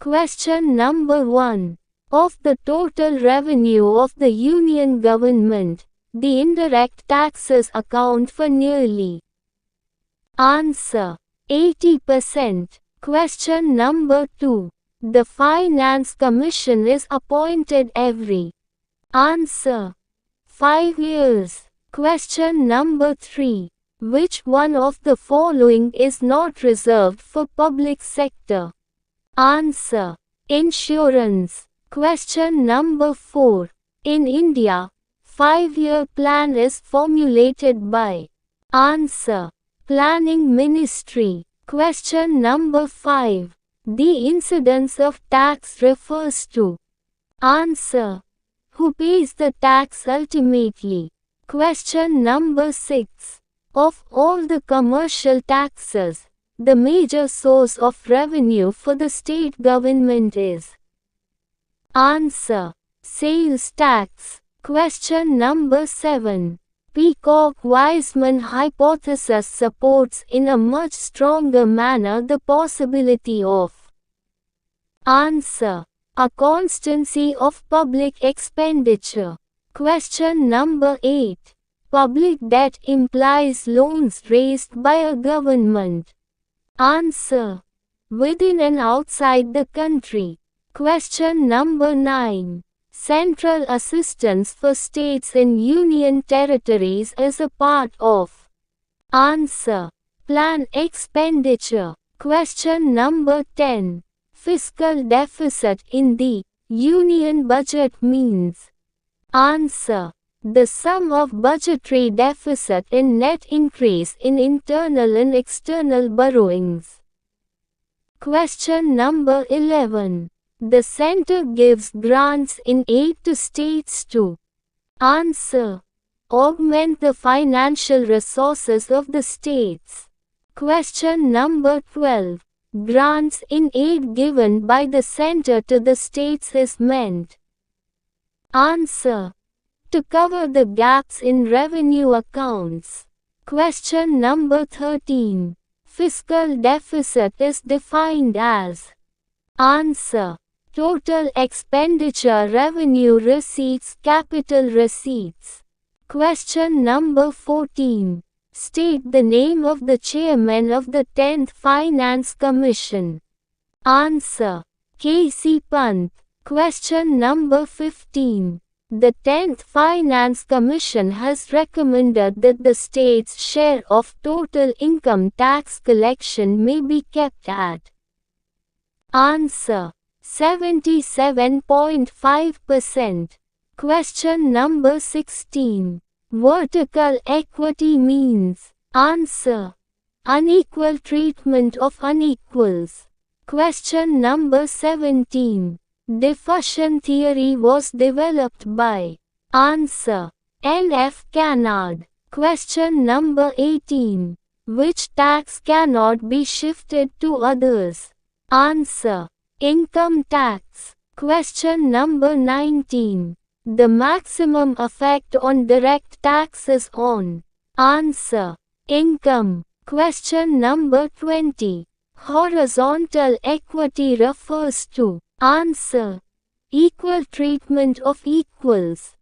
Question number 1. Of the total revenue of the Union government, the indirect taxes account for nearly. Answer: 80%. Question number 2. The Finance Commission is appointed every. Answer: 5 years. Question number 3. Which one of the following is not reserved for public sector? Answer: insurance. Question number 4. In India, 5-year plan is formulated by. Answer: Planning Ministry. Question number 5. The incidence of tax refers to. Answer: who pays the tax ultimately? Question number 6. Of all the commercial taxes, the major source of revenue for the state government is. Answer: sales tax. Question number 7. Peacock-Wiseman hypothesis supports in a much stronger manner the possibility of. Answer: a constancy of public expenditure. Question number 8. Public debt implies loans raised by a government. Answer: within and outside the country. Question number 9. Central assistance for states and union territories is a part of. Answer: plan expenditure. Question number 10. Fiscal deficit in the union budget means. Answer: the sum of budgetary deficit and net increase in internal and external borrowings. Question number 11. The center gives grants in aid to states to. Answer: augment the financial resources of the states. Question number 12. Grants in aid given by the center to the states is meant. Answer: to cover the gaps in revenue accounts. Question number 13. Fiscal deficit is defined as. Answer: total expenditure, revenue receipts, capital receipts. Question number 14. State the name of the chairman of the 10th Finance Commission. Answer: K.C. Pant. Question number 15. The 10th Finance Commission has recommended that the state's share of total income tax collection may be kept at. Answer: 77.5%. Question number 16. Vertical equity means. Answer: unequal treatment of unequals. Question number 17. Diffusion theory was developed by. Answer: N.F. Canard. Question number 18. Which tax cannot be shifted to others? Answer: income tax. Question number 19. The maximum effect on direct taxes on. Answer: income. Question number 20. Horizontal equity refers to. Answer: equal treatment of equals.